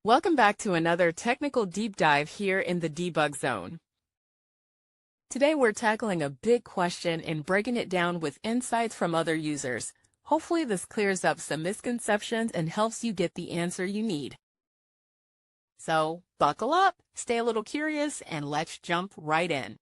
Welcome back to another technical deep dive here in the debug zone. Today we're tackling a big question and breaking it down with insights from other users. Hopefully this clears up some misconceptions and helps you get the answer you need. So buckle up, stay a little curious, and let's jump right in.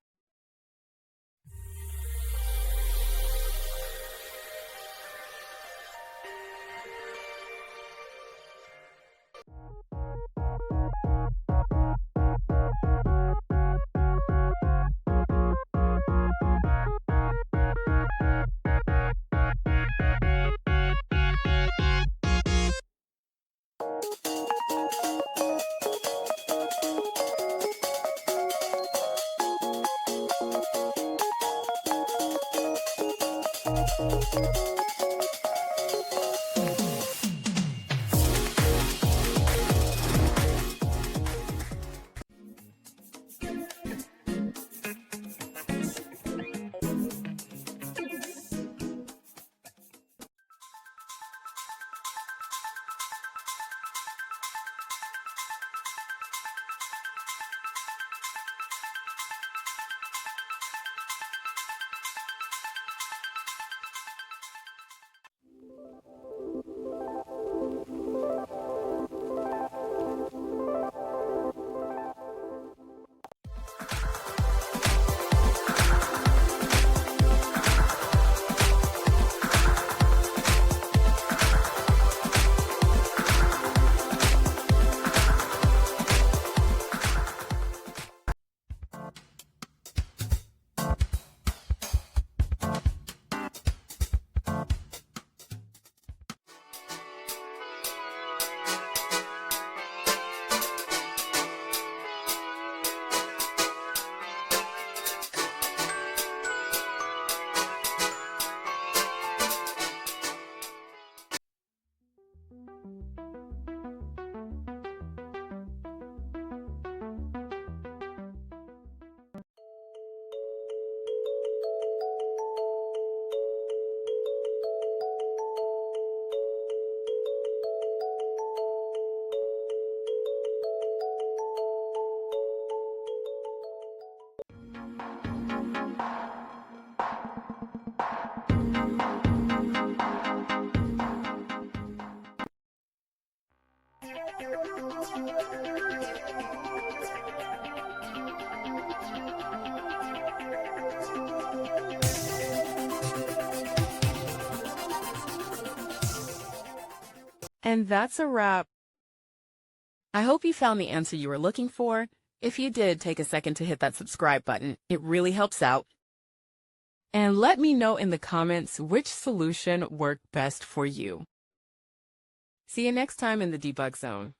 And that's a wrap. I hope you found the answer you were looking for. If you did, take a second to hit that subscribe button. It really helps out. And let me know in the comments which solution worked best for you. See you next time in the debug zone.